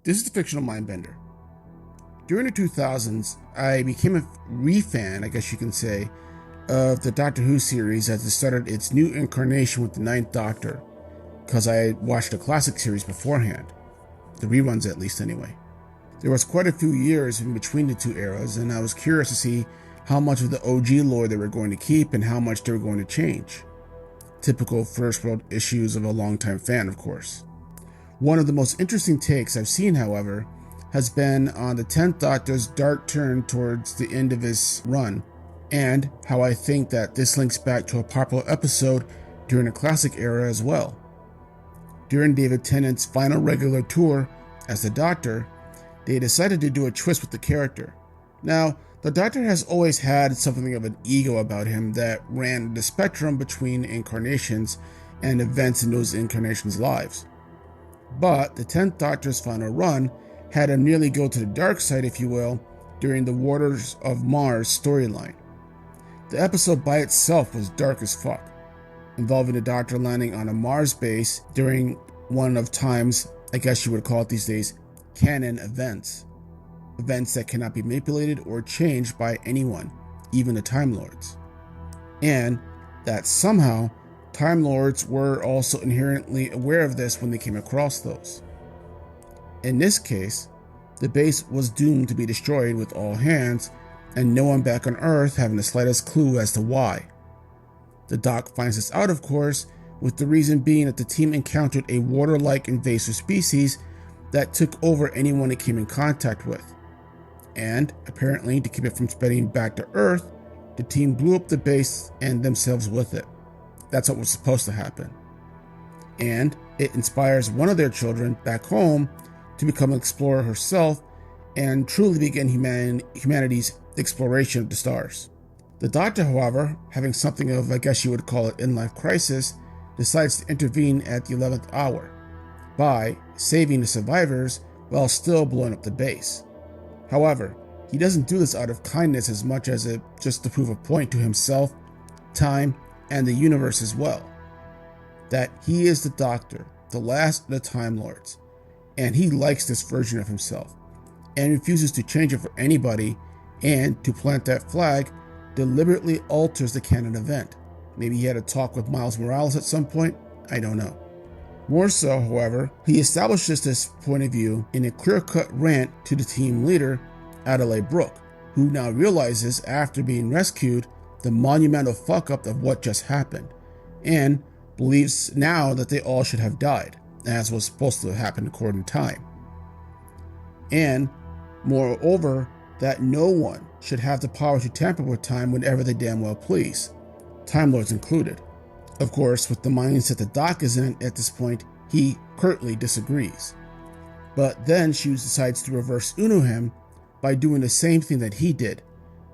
This is the fictional Mindbender. During the 2000s, I became a re-fan, I guess you can say, of the Doctor Who series as it started its new incarnation with the Ninth Doctor, because I had watched the classic series beforehand. The reruns at least anyway. There was quite a few years in between the two eras, and I was curious to see how much of the OG lore they were going to keep and how much they were going to change. Typical first world issues of a longtime fan, of course. One of the most interesting takes I've seen, however, has been on the 10th Doctor's dark turn towards the end of his run, and how I think that this links back to a popular episode during the classic era as well. During David Tennant's final regular tour as the Doctor, they decided to do a twist with the character. Now, the Doctor has always had something of an ego about him that ran the spectrum between incarnations and events in those incarnations' lives. But the 10th Doctor's final run had him nearly go to the dark side, if you will, during the Waters of Mars storyline. The episode by itself was dark as fuck, involving the Doctor landing on a Mars base during one of time's, I guess you would call it these days, canon events. Events that cannot be manipulated or changed by anyone, even the Time Lords. And that somehow, Time Lords were also inherently aware of this when they came across those. In this case, the base was doomed to be destroyed with all hands, and no one back on Earth having the slightest clue as to why. The Doc finds this out, of course, with the reason being that the team encountered a water-like invasive species that took over anyone it came in contact with. And, apparently, to keep it from spreading back to Earth, the team blew up the base and themselves with it. That's what was supposed to happen. And it inspires one of their children back home to become an explorer herself and truly begin humanity's exploration of the stars. The Doctor, however, having something of, I guess you would call it, in-life crisis, decides to intervene at the 11th hour by saving the survivors while still blowing up the base. However, he doesn't do this out of kindness as much as just to prove a point to himself, time, and the universe as well. That he is the Doctor, the last of the Time Lords, and he likes this version of himself, and refuses to change it for anybody, and to plant that flag, deliberately alters the canon event. Maybe he had a talk with Miles Morales at some point, I don't know. More so, however, he establishes this point of view in a clear-cut rant to the team leader, Adelaide Brooke, who now realizes after being rescued the monumental fuck-up of what just happened, and believes now that they all should have died, as was supposed to happen according to time. And, moreover, that no one should have the power to tamper with time whenever they damn well please, Time Lords included. Of course, with the mindset the Doc is in at this point, he curtly disagrees. But then she decides to reverse Uno him by doing the same thing that he did,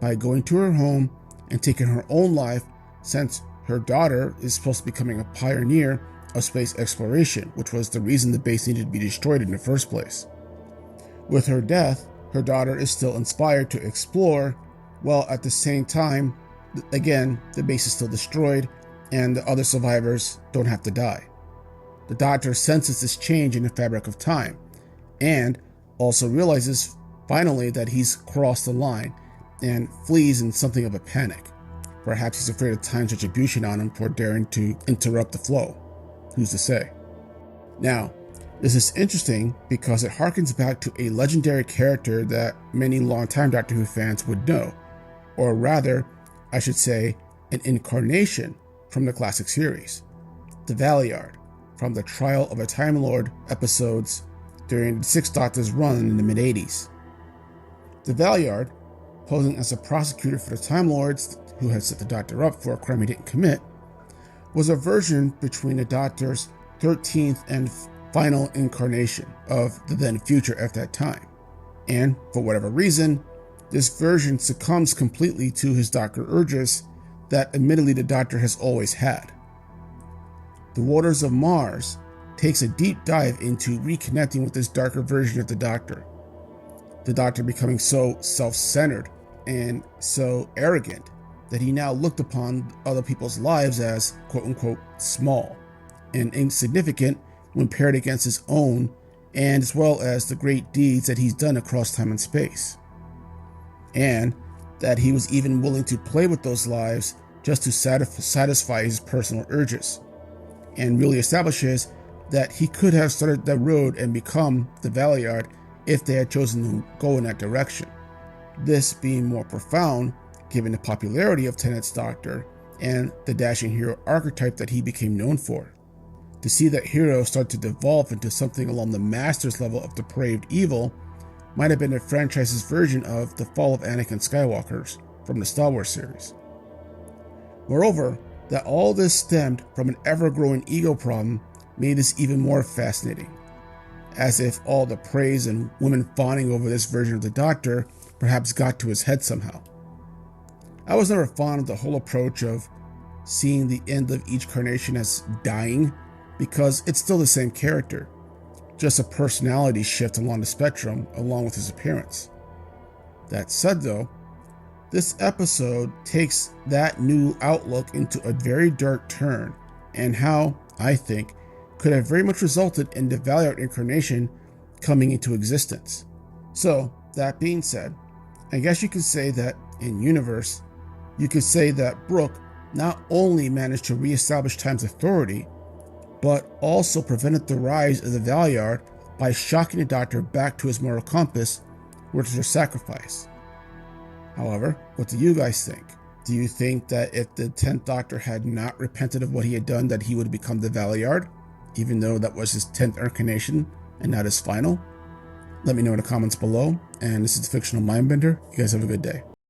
by going to her home and taking her own life, since her daughter is supposed to be becoming a pioneer of space exploration, which was the reason the base needed to be destroyed in the first place. With her death, her daughter is still inspired to explore, while at the same time, again, the base is still destroyed and the other survivors don't have to die. The Doctor senses this change in the fabric of time, and also realizes finally that he's crossed the line and flees in something of a panic. Perhaps he's afraid of time's retribution on him for daring to interrupt the flow. Who's to say? Now, this is interesting because it harkens back to a legendary character that many longtime Doctor Who fans would know, or rather, I should say, an incarnation from the classic series, the Valeyard, from the Trial of a Time Lord episodes during the Sixth Doctor's run in the mid-80s. The Valeyard, posing as a prosecutor for the Time Lords who had set the Doctor up for a crime he didn't commit, was a version between the Doctor's 13th and final incarnation of the then future at that time. And, for whatever reason, this version succumbs completely to his Doctor urges that admittedly the Doctor has always had. The Waters of Mars takes a deep dive into reconnecting with this darker version of the Doctor becoming so self-centered and so arrogant that he now looked upon other people's lives as quote-unquote small and insignificant when paired against his own and as well as the great deeds that he's done across time and space. And that he was even willing to play with those lives just to satisfy his personal urges, and really establishes that he could have started that road and become the Valeyard if they had chosen to go in that direction. This being more profound given the popularity of Tennant's Doctor and the dashing hero archetype that he became known for. To see that hero start to devolve into something along the Master's level of depraved evil might have been the franchise's version of the fall of Anakin Skywalker from the Star Wars series. Moreover, that all this stemmed from an ever-growing ego problem made this even more fascinating, as if all the praise and women fawning over this version of the Doctor perhaps got to his head somehow. I was never fond of the whole approach of seeing the end of each carnation as dying, because it's still the same character, just a personality shift along the spectrum along with his appearance. That said though, this episode takes that new outlook into a very dark turn, and how, I think, could have very much resulted in the Valeyard incarnation coming into existence. So, that being said, I guess you could say that in universe, you could say that Brooke not only managed to reestablish Time's authority, but also prevented the rise of the Valeyard by shocking the Doctor back to his moral compass, which was a sacrifice. However, what do you guys think? Do you think that if the 10th Doctor had not repented of what he had done, that he would become the Valeyard, even though that was his 10th incarnation and not his final? Let me know in the comments below, and this is the Fictional Mindbender. You guys have a good day.